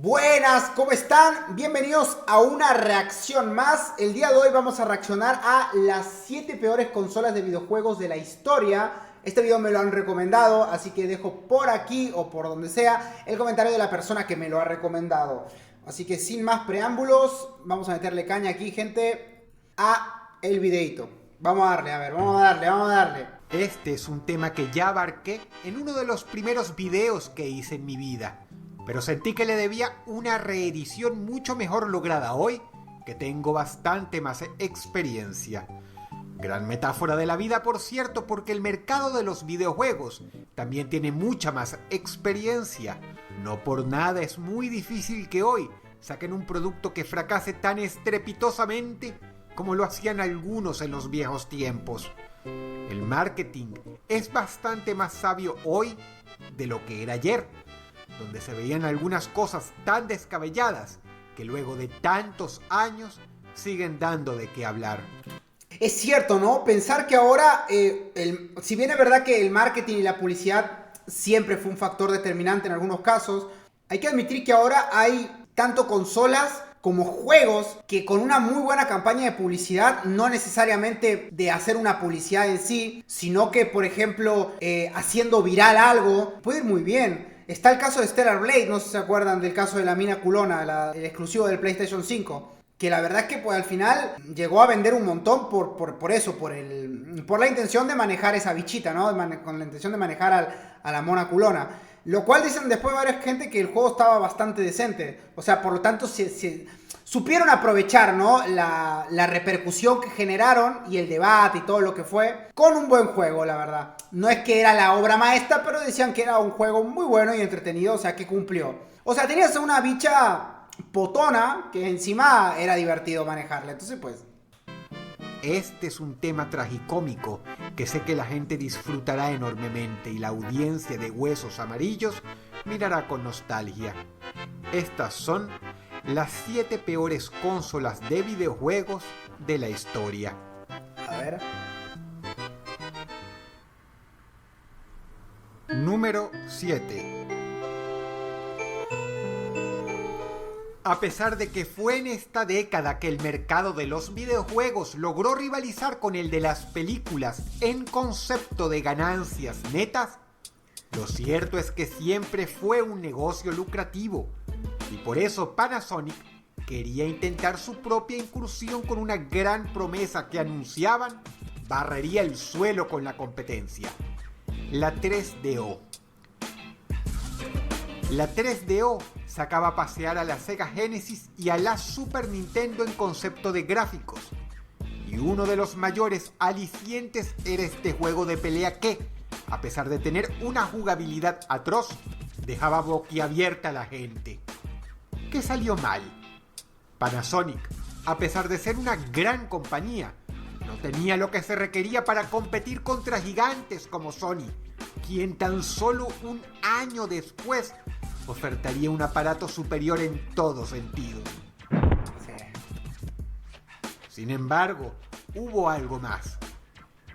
Buenas, ¿cómo están? Bienvenidos a una reacción más. El día de hoy vamos a reaccionar a las 7 peores consolas de videojuegos de la historia. Este video me lo han recomendado, así que dejo por aquí o por donde sea el comentario de la persona que me lo ha recomendado. Así que sin más preámbulos, vamos a meterle caña aquí, gente, a el videito. Vamos a darle, a ver, vamos a darle. Este es un tema que ya abarqué en uno de los primeros videos que hice en mi vida, pero sentí que le debía una reedición mucho mejor lograda hoy, que tengo bastante más experiencia. Gran metáfora de la vida, por cierto, porque el mercado de los videojuegos también tiene mucha más experiencia. No por nada es muy difícil que hoy saquen un producto que fracase tan estrepitosamente como lo hacían algunos en los viejos tiempos. El marketing es bastante más sabio hoy de lo que era ayer, donde se veían algunas cosas tan descabelladas que luego de tantos años siguen dando de qué hablar. Es cierto, ¿no? Pensar que ahora, si bien es verdad que el marketing y la publicidad siempre fue un factor determinante en algunos casos, hay que admitir que ahora hay tanto consolas como juegos que con una muy buena campaña de publicidad, no necesariamente de hacer una publicidad en sí, sino que, por ejemplo, haciendo viral algo, puede ir muy bien. Está el caso de Stellar Blade, no sé si se acuerdan del caso de la mina culona, el exclusivo del PlayStation 5. Que la verdad es que pues, al final llegó a vender un montón por eso, por la intención de manejar esa bichita, ¿no? Con la intención de manejar a la mona culona. Lo cual dicen después varias gente que el juego estaba bastante decente. O sea, por lo tanto, supieron aprovechar, ¿no? La repercusión que generaron y el debate y todo lo que fue con un buen juego, la verdad. No es que era la obra maestra, pero decían que era un juego muy bueno y entretenido, o sea, que cumplió. O sea, tenías una bicha potona que encima era divertido manejarla, entonces pues... Este es un tema tragicómico que sé que la gente disfrutará enormemente y la audiencia de Huesos Amarillos mirará con nostalgia. Estas son las 7 peores consolas de videojuegos de la historia. A ver... Número 7. A pesar de que fue en esta década que el mercado de los videojuegos logró rivalizar con el de las películas en concepto de ganancias netas, lo cierto es que siempre fue un negocio lucrativo, y por eso Panasonic quería intentar su propia incursión con una gran promesa que anunciaban barrería el suelo con la competencia: la 3DO. La 3DO sacaba a pasear a la Sega Genesis y a la Super Nintendo en concepto de gráficos. Y uno de los mayores alicientes era este juego de pelea que, a pesar de tener una jugabilidad atroz, dejaba boquiabierta a la gente. ¿Qué salió mal? Panasonic, a pesar de ser una gran compañía, no tenía lo que se requería para competir contra gigantes como Sony, quien tan solo un año después ofertaría un aparato superior en todo sentido. Sin embargo, hubo algo más.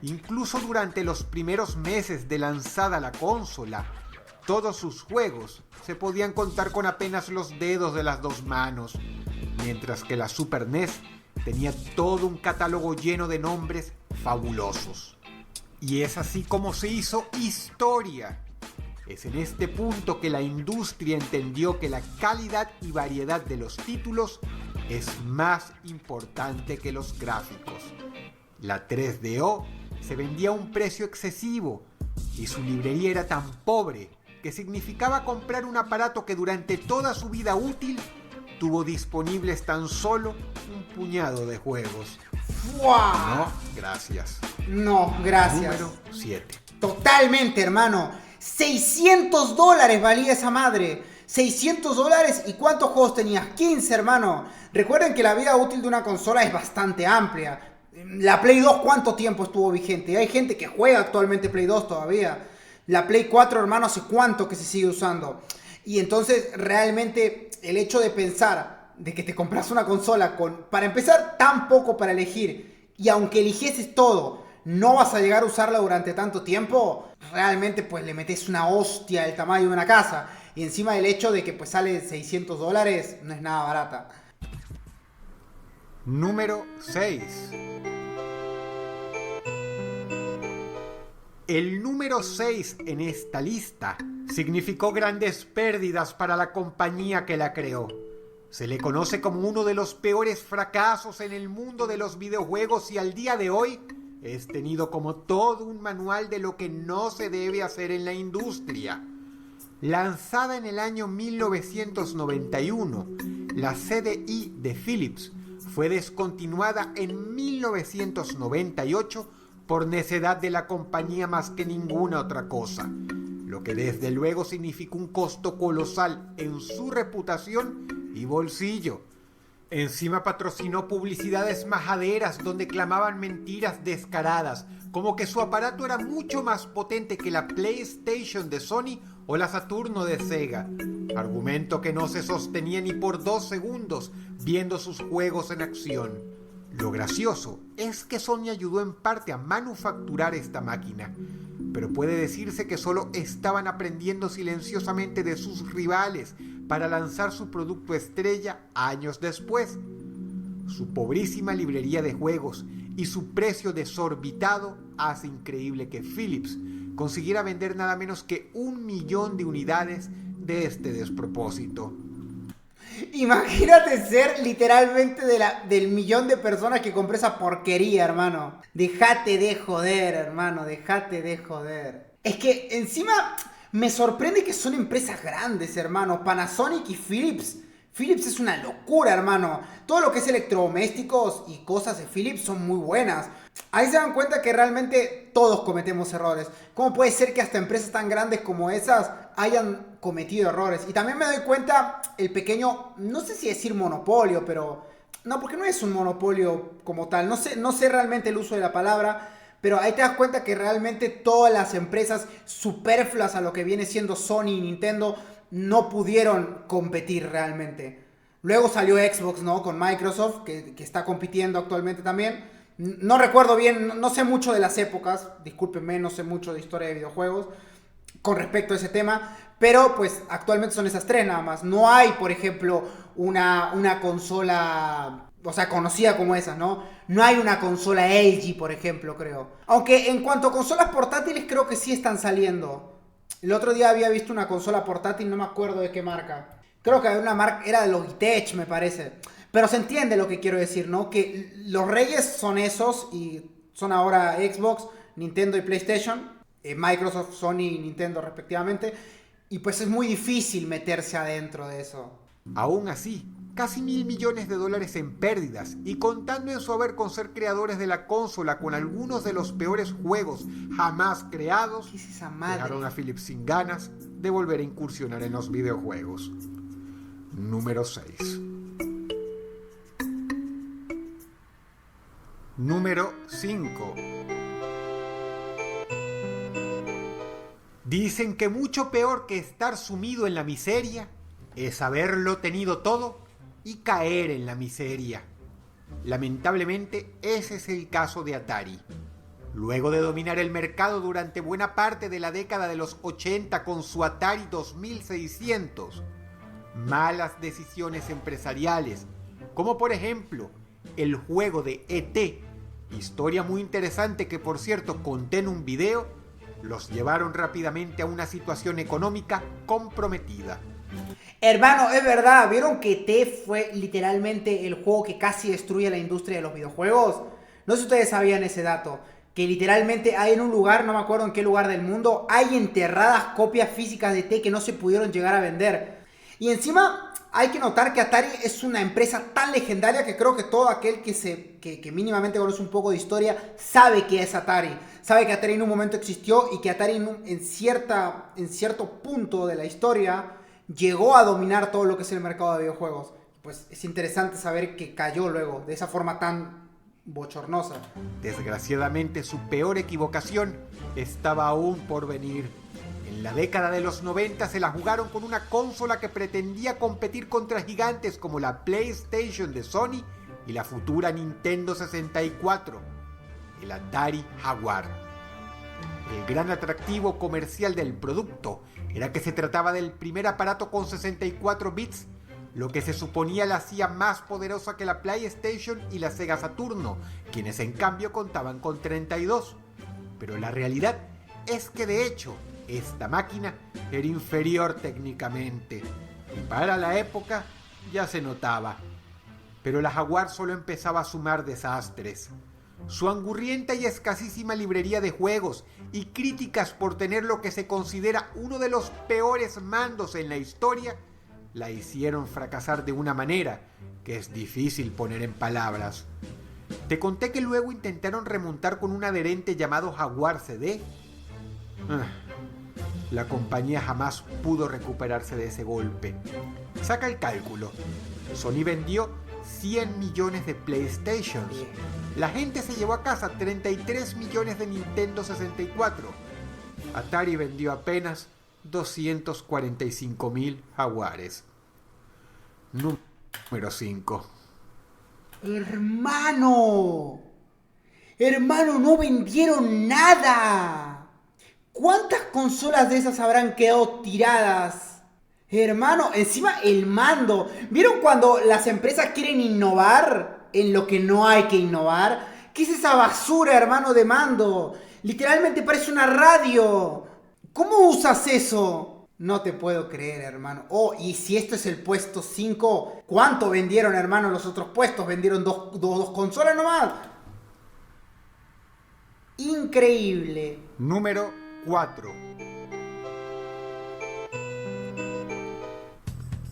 Incluso durante los primeros meses de lanzada la consola, todos sus juegos se podían contar con apenas los dedos de las dos manos, mientras que la Super NES tenía todo un catálogo lleno de nombres fabulosos. Y es así como se hizo historia. Es en este punto que la industria entendió que la calidad y variedad de los títulos es más importante que los gráficos. La 3DO se vendía a un precio excesivo y su librería era tan pobre que significaba comprar un aparato que durante toda su vida útil tuvo disponibles tan solo un puñado de juegos. ¡Fua! No, gracias. No, gracias. Número 7. Totalmente, hermano. $600 valía esa madre. $600, ¿y cuántos juegos tenías? 15, hermano. Recuerden que la vida útil de una consola es bastante amplia. La Play 2, ¿cuánto tiempo estuvo vigente? Hay gente que juega actualmente Play 2 todavía. La Play 4, hermano, ¿hace cuánto que se sigue usando? Y entonces, realmente, el hecho de pensar de que te compras una consola con, para empezar, tan poco para elegir, y aunque eligieses todo, no vas a llegar a usarla durante tanto tiempo, realmente pues le metes una hostia del tamaño de una casa. Y encima el hecho de que pues sale $600 no es nada barata. Número 6. El número 6 en esta lista significó grandes pérdidas para la compañía que la creó. Se le conoce como uno de los peores fracasos en el mundo de los videojuegos y al día de hoy es tenido como todo un manual de lo que no se debe hacer en la industria. Lanzada en el año 1991, la CDI de Philips fue descontinuada en 1998 por necedad de la compañía más que ninguna otra cosa, lo que desde luego significó un costo colosal en su reputación y bolsillo. Encima patrocinó publicidades majaderas donde clamaban mentiras descaradas, como que su aparato era mucho más potente que la PlayStation de Sony o la Saturno de Sega, argumento que no se sostenía ni por 2 segundos viendo sus juegos en acción. Lo gracioso es que Sony ayudó en parte a manufacturar esta máquina, pero puede decirse que solo estaban aprendiendo silenciosamente de sus rivales para lanzar su producto estrella años después. Su pobrísima librería de juegos y su precio desorbitado hace increíble que Philips consiguiera vender nada menos que 1 millón de unidades de este despropósito. Imagínate ser literalmente del millón de personas que compró esa porquería, hermano. Déjate de joder, hermano, déjate de joder. Es que encima me sorprende que son empresas grandes, hermano. Panasonic y Philips. Philips es una locura, hermano. Todo lo que es electrodomésticos y cosas de Philips son muy buenas. Ahí se dan cuenta que realmente todos cometemos errores. ¿Cómo puede ser que hasta empresas tan grandes como esas hayan cometido errores? Y también me doy cuenta el pequeño, no sé si decir monopolio, pero no, porque no es un monopolio como tal. No sé realmente el uso de la palabra, pero ahí te das cuenta que realmente todas las empresas superfluas a lo que viene siendo Sony y Nintendo no pudieron competir realmente. Luego salió Xbox, ¿no? Con Microsoft, que está compitiendo actualmente también. No recuerdo bien, no sé mucho de las épocas, discúlpenme, no sé mucho de historia de videojuegos con respecto a ese tema, pero pues actualmente son esas tres nada más. No hay, por ejemplo, una consola, o sea, conocida como esas, ¿no? No hay una consola LG, por ejemplo, creo. Aunque en cuanto a consolas portátiles, creo que sí están saliendo. El otro día había visto una consola portátil, no me acuerdo de qué marca. Creo que una marca, era de Logitech, me parece. Pero se entiende lo que quiero decir, ¿no? Que los reyes son esos y son ahora Xbox, Nintendo y PlayStation. Microsoft, Sony y Nintendo respectivamente. Y pues es muy difícil meterse adentro de eso. Aún así, casi $1.000 millones en pérdidas y contando en su haber con ser creadores de la consola con algunos de los peores juegos jamás creados, ¿Qué es esa madre? Dejaron a Philips sin ganas de volver a incursionar en los videojuegos. Número 6. Número 5. Dicen que mucho peor que estar sumido en la miseria es haberlo tenido todo y caer en la miseria. Lamentablemente, ese es el caso de Atari. Luego de dominar el mercado durante buena parte de la década de los 80 con su Atari 2600, malas decisiones empresariales, como por ejemplo el juego de E.T., historia muy interesante que por cierto conté en un video, los llevaron rápidamente a una situación económica comprometida. Hermano, es verdad, ¿vieron que E.T. fue literalmente el juego que casi destruye la industria de los videojuegos? No sé si ustedes sabían ese dato, que literalmente hay en un lugar, no me acuerdo en qué lugar del mundo, hay enterradas copias físicas de E.T. que no se pudieron llegar a vender. Y encima hay que notar que Atari es una empresa tan legendaria que creo que todo aquel que mínimamente conoce un poco de historia sabe que es Atari. Sabe que Atari en un momento existió y que Atari en cierto punto de la historia llegó a dominar todo lo que es el mercado de videojuegos. Pues es interesante saber que cayó luego de esa forma tan bochornosa. Desgraciadamente su peor equivocación estaba aún por venir. En la década de los 90 se la jugaron con una consola que pretendía competir contra gigantes como la PlayStation de Sony y la futura Nintendo 64, el Atari Jaguar. El gran atractivo comercial del producto era que se trataba del primer aparato con 64 bits, lo que se suponía la hacía más poderosa que la PlayStation y la Sega Saturno, quienes en cambio contaban con 32. Pero la realidad es que de hecho, esta máquina era inferior técnicamente, y para la época ya se notaba. Pero la Jaguar solo empezaba a sumar desastres. Su angurrienta y escasísima librería de juegos y críticas por tener lo que se considera uno de los peores mandos en la historia la hicieron fracasar de una manera que es difícil poner en palabras. Te conté que luego intentaron remontar con un adherente llamado Jaguar CD. La compañía jamás pudo recuperarse de ese golpe. Saca el cálculo. Sony vendió 100 millones de PlayStations. La gente se llevó a casa 33 millones de Nintendo 64. Atari vendió apenas 245.000 Jaguares. Número 5. Hermano, no vendieron nada. ¿Cuántas consolas de esas habrán quedado tiradas? Hermano, encima el mando. ¿Vieron cuando las empresas quieren innovar en lo que no hay que innovar? ¿Qué es esa basura, hermano, de mando? Literalmente parece una radio. ¿Cómo usas eso? No te puedo creer, hermano. Oh, y si esto es el puesto 5, ¿cuánto vendieron, hermano, los otros puestos? ¿Vendieron dos consolas nomás? Increíble. Número 4.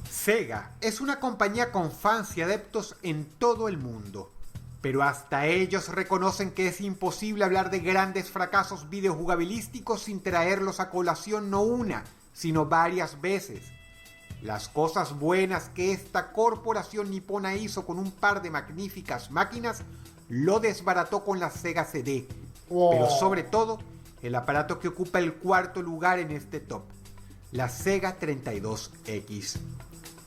Sega es una compañía con fans y adeptos en todo el mundo, pero hasta ellos reconocen que es imposible hablar de grandes fracasos videojugabilísticos sin traerlos a colación no una, sino varias veces. Las cosas buenas que esta corporación nipona hizo con un par de magníficas máquinas lo desbarató con la Sega CD, pero sobre todo el aparato que ocupa el cuarto lugar en este top, la Sega 32X.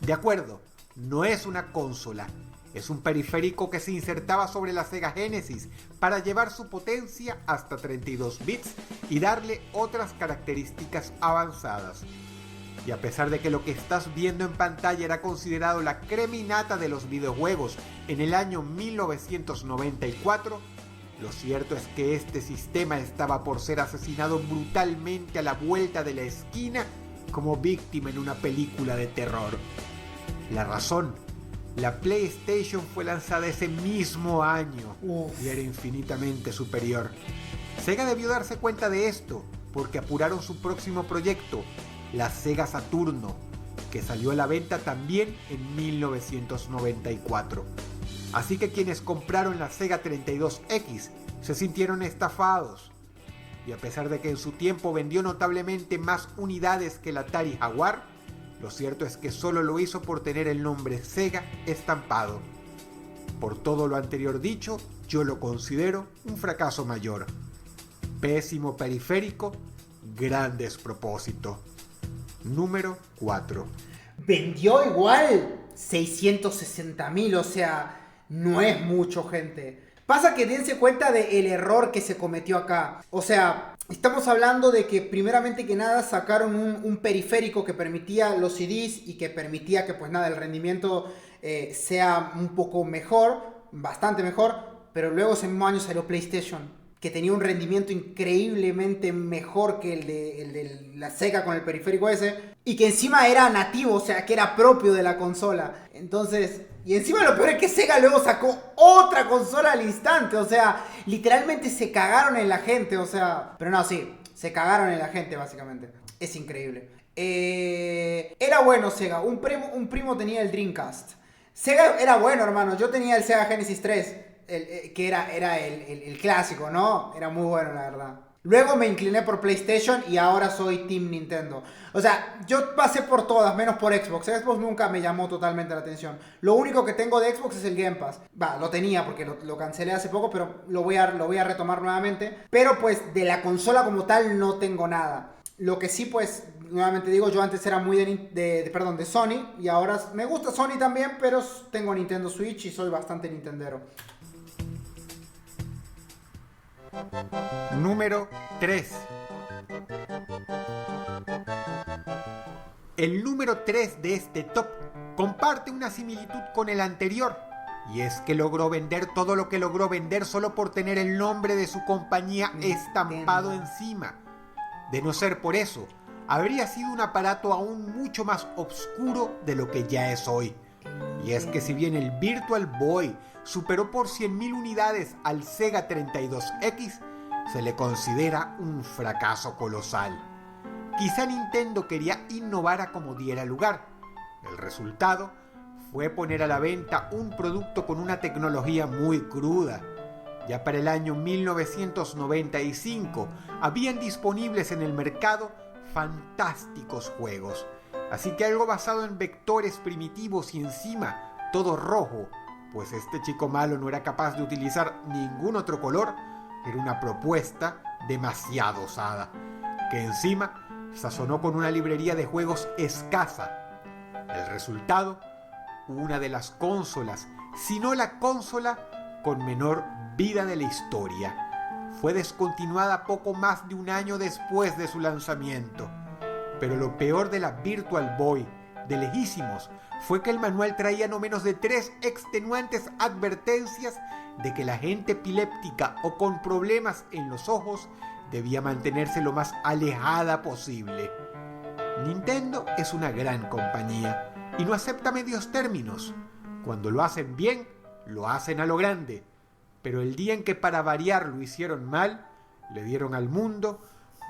De acuerdo, no es una consola, es un periférico que se insertaba sobre la Sega Genesis para llevar su potencia hasta 32 bits y darle otras características avanzadas. Y a pesar de que lo que estás viendo en pantalla era considerado la creminata de los videojuegos en el año 1994, lo cierto es que este sistema estaba por ser asesinado brutalmente a la vuelta de la esquina como víctima en una película de terror. La razón: la PlayStation fue lanzada ese mismo año y era infinitamente superior. Sega debió darse cuenta de esto porque apuraron su próximo proyecto, la Sega Saturno, que salió a la venta también en 1994. Así que quienes compraron la Sega 32X se sintieron estafados. Y a pesar de que en su tiempo vendió notablemente más unidades que el Atari Jaguar, lo cierto es que solo lo hizo por tener el nombre Sega estampado. Por todo lo anterior dicho, yo lo considero un fracaso mayor. Pésimo periférico, gran despropósito. Número 4. Vendió igual 660.000, o sea, no es mucho, gente. Pasa que dense cuenta del error que se cometió acá. O sea, estamos hablando de que primeramente que nada sacaron un periférico que permitía los CDs y que permitía que pues nada, el rendimiento sea un poco mejor, bastante mejor, pero luego ese mismo año salió PlayStation, que tenía un rendimiento increíblemente mejor que el de la Sega con el periférico ese, y que encima era nativo, o sea, que era propio de la consola. Entonces, y encima lo peor es que Sega luego sacó otra consola al instante, o sea, literalmente se cagaron en la gente, o sea, pero no, sí, se cagaron en la gente básicamente. Es increíble. Era bueno Sega, un primo tenía el Dreamcast. Sega era bueno, hermano, yo tenía el Sega Genesis 3. Que era el clásico, ¿no? Era muy bueno, la verdad. Luego me incliné por PlayStation y ahora soy Team Nintendo. O sea, yo pasé por todas, menos por Xbox. Xbox nunca me llamó totalmente la atención. Lo único que tengo de Xbox es el Game Pass. Lo tenía porque lo cancelé hace poco, pero lo voy a retomar nuevamente. Pero pues de la consola como tal no tengo nada. Lo que sí, pues, nuevamente digo, yo antes era muy de Sony. Y ahora me gusta Sony también, pero tengo Nintendo Switch y soy bastante nintendero. Número 3. El número 3 de este top comparte una similitud con el anterior, y es que logró vender todo lo que logró vender solo por tener el nombre de su compañía estampado encima. De no ser por eso, habría sido un aparato aún mucho más oscuro de lo que ya es hoy. Y es que si bien el Virtual Boy superó por 100.000 unidades al Sega 32X, se le considera un fracaso colosal. Quizá Nintendo quería innovar a como diera lugar. El resultado fue poner a la venta un producto con una tecnología muy cruda. Ya para el año 1995 habían disponibles en el mercado fantásticos juegos. Así que algo basado en vectores primitivos y encima todo rojo, pues este chico malo no era capaz de utilizar ningún otro color, era una propuesta demasiado osada, que encima sazonó con una librería de juegos escasa. El resultado, una de las consolas, si no la consola con menor vida de la historia. Fue descontinuada poco más de un año después de su lanzamiento. Pero lo peor de la Virtual Boy, de lejísimos, fue que el manual traía no menos de 3 extenuantes advertencias de que la gente epiléptica o con problemas en los ojos debía mantenerse lo más alejada posible. Nintendo es una gran compañía y no acepta medios términos. Cuando lo hacen bien, lo hacen a lo grande. Pero el día en que para variar lo hicieron mal, le dieron al mundo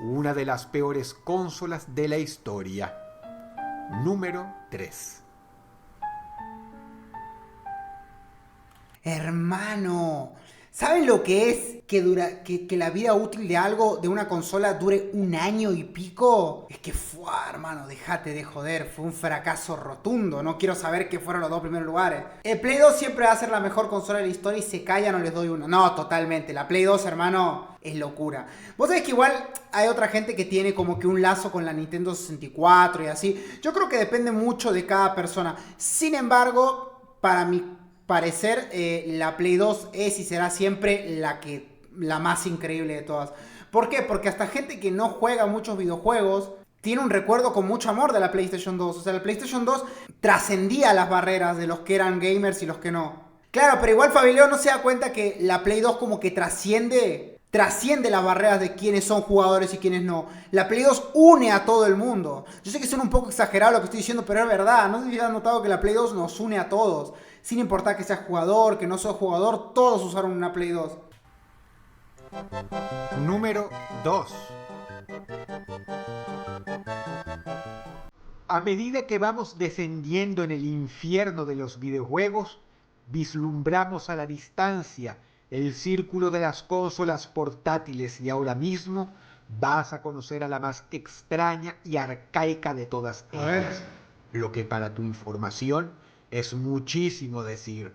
una de las peores consolas de la historia. Número 3. Hermano, ¿saben lo que es que la vida útil de algo, de una consola, dure un año y pico? Es que fue, hermano, déjate de joder, fue un fracaso rotundo. No quiero saber qué fueron los 2 primeros lugares. El Play 2 siempre va a ser la mejor consola de la historia y se calla, no les doy uno. No, totalmente, la Play 2, hermano, es locura. Vos sabés que igual hay otra gente que tiene como que un lazo con la Nintendo 64 y así. Yo creo que depende mucho de cada persona. Sin embargo, para mi parecer, la Play 2 es y será siempre la más increíble de todas. ¿Por qué? Porque hasta gente que no juega muchos videojuegos tiene un recuerdo con mucho amor de la PlayStation 2. O sea, la PlayStation 2 trascendía las barreras de los que eran gamers y los que no. Claro, pero igual Fabilio no se da cuenta que la Play 2 como que trasciende las barreras de quiénes son jugadores y quiénes no. La Play 2 une a todo el mundo. Yo sé que suena un poco exagerado lo que estoy diciendo, pero es verdad. No sé si has notado que la Play 2 nos une a todos. Sin importar que seas jugador, que no seas jugador, todos usaron una Play 2. Número 2. A medida que vamos descendiendo en el infierno de los videojuegos, vislumbramos a la distancia el círculo de las consolas portátiles y ahora mismo vas a conocer a la más extraña y arcaica de todas ellas. Lo que para tu información es muchísimo decir.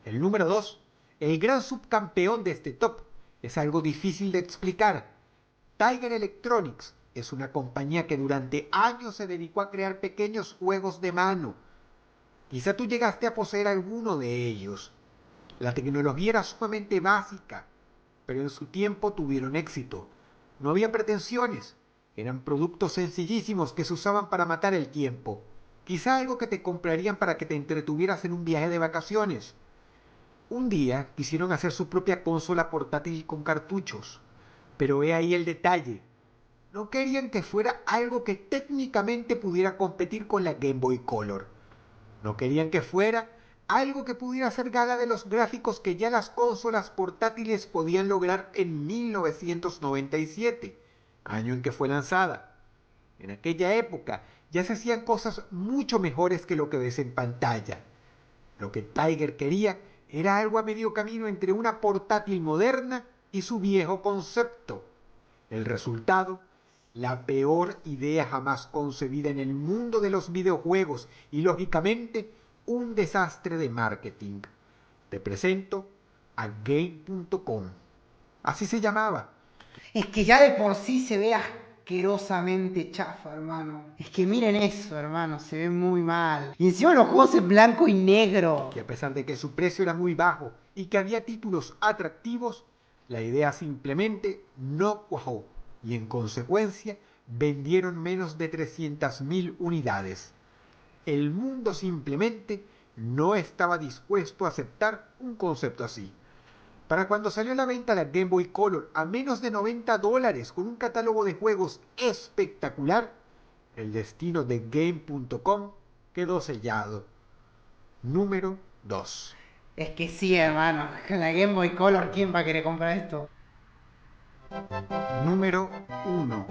El número 2, el gran subcampeón de este top, es algo difícil de explicar. Tiger Electronics es una compañía que durante años se dedicó a crear pequeños juegos de mano. Quizá tú llegaste a poseer alguno de ellos. La tecnología era sumamente básica, pero en su tiempo tuvieron éxito. No había pretensiones, eran productos sencillísimos que se usaban para matar el tiempo. Quizá algo que te comprarían para que te entretuvieras en un viaje de vacaciones. Un día quisieron hacer su propia consola portátil con cartuchos, pero he ahí el detalle. No querían que fuera algo que técnicamente pudiera competir con la Game Boy Color. No querían que fuera algo que pudiera hacer gala de los gráficos que ya las consolas portátiles podían lograr en 1997, año en que fue lanzada. En aquella época ya se hacían cosas mucho mejores que lo que ves en pantalla. Lo que Tiger quería era algo a medio camino entre una portátil moderna y su viejo concepto. El resultado, la peor idea jamás concebida en el mundo de los videojuegos y lógicamente un desastre de marketing. Te presento a Game.com. Así se llamaba. Es que ya de por sí se ve asquerosamente chafa, hermano. Es que miren eso, hermano, se ve muy mal. Y encima los juegos en blanco y negro. Que a pesar de que su precio era muy bajo y que había títulos atractivos, La idea simplemente no cuajó y en consecuencia vendieron menos de 300.000 unidades. El mundo simplemente no estaba dispuesto a aceptar un concepto así. Para cuando salió a la venta la Game Boy Color a menos de $90 con un catálogo de juegos espectacular, el destino de Game.com quedó sellado. Número 2. Es que sí, hermano. Con la Game Boy Color, ¿quién va a querer comprar esto? Número 1.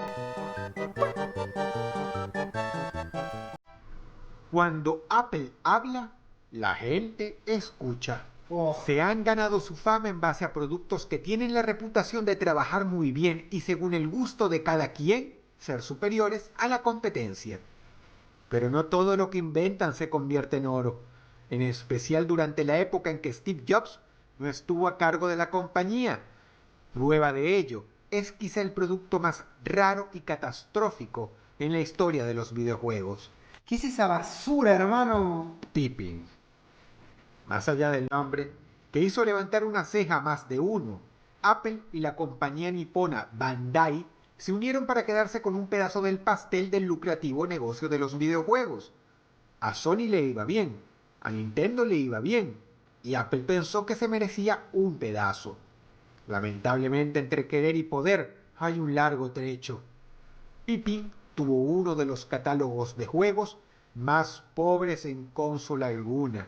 Cuando Apple habla, la gente escucha. Oh. Se han ganado su fama en base a productos que tienen la reputación de trabajar muy bien y según el gusto de cada quien, ser superiores a la competencia. Pero no todo lo que inventan se convierte en oro, en especial durante la época en que Steve Jobs no estuvo a cargo de la compañía. Prueba de ello es quizá el producto más raro y catastrófico en la historia de los videojuegos. ¿Qué es esa basura, hermano? Pippin. Más allá del nombre, que hizo levantar una ceja a más de uno, Apple y la compañía nipona Bandai se unieron para quedarse con un pedazo del pastel del lucrativo negocio de los videojuegos. A Sony le iba bien, a Nintendo le iba bien, y Apple pensó que se merecía un pedazo. Lamentablemente entre querer y poder hay un largo trecho. Pippin tuvo uno de los catálogos de juegos más pobres en consola alguna,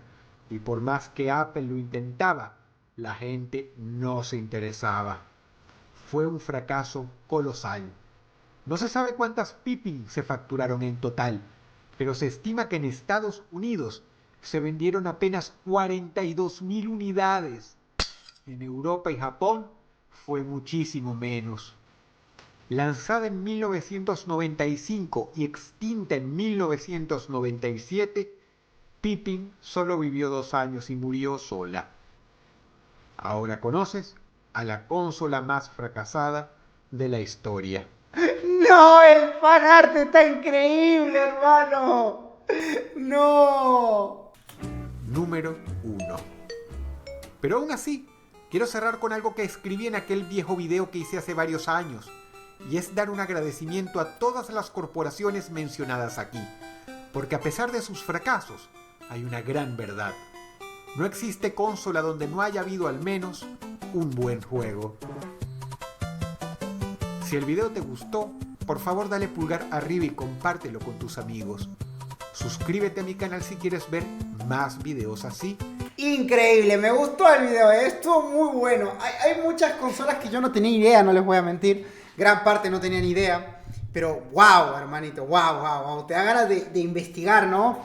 y por más que Apple lo intentaba, la gente no se interesaba. Fue un fracaso colosal. No se sabe cuántas Pippin se facturaron en total, pero se estima que en Estados Unidos se vendieron apenas 42.000 unidades. En Europa y Japón fue muchísimo menos. Lanzada en 1995 y extinta en 1997, Pippin solo vivió 2 años y murió sola. Ahora conoces a la consola más fracasada de la historia. ¡No! ¡El fanart está increíble, hermano! ¡No! Número 1. Pero aún así, quiero cerrar con algo que escribí en aquel viejo video que hice hace varios años, y es dar un agradecimiento a todas las corporaciones mencionadas aquí, porque a pesar de sus fracasos, hay una gran verdad. No existe consola donde no haya habido al menos un buen juego. Si el video te gustó, por favor dale pulgar arriba y compártelo con tus amigos. Suscríbete a mi canal si quieres ver más videos así. Increíble, me gustó el video, estuvo muy bueno. Hay muchas consolas que yo no tenía idea, no les voy a mentir. Gran parte no tenía ni idea. Pero wow, hermanito, wow. Te da ganas de investigar, ¿no?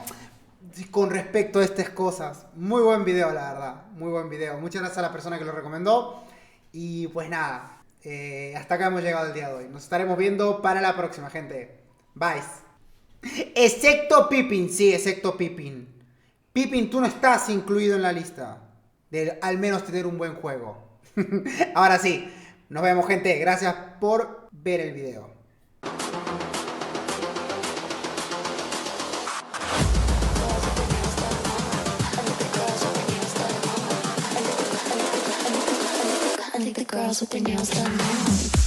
Con respecto a estas cosas. Muy buen video, la verdad. Muy buen video. Muchas gracias a la persona que lo recomendó. Y pues nada, hasta acá hemos llegado el día de hoy. Nos estaremos viendo para la próxima, gente. Bye. Excepto Pippin, sí, excepto Pippin. Pippin, tú no estás incluido en la lista de al menos tener un buen juego. Ahora sí, nos vemos, gente. Gracias por ver el video. I think the girls with their nails done now.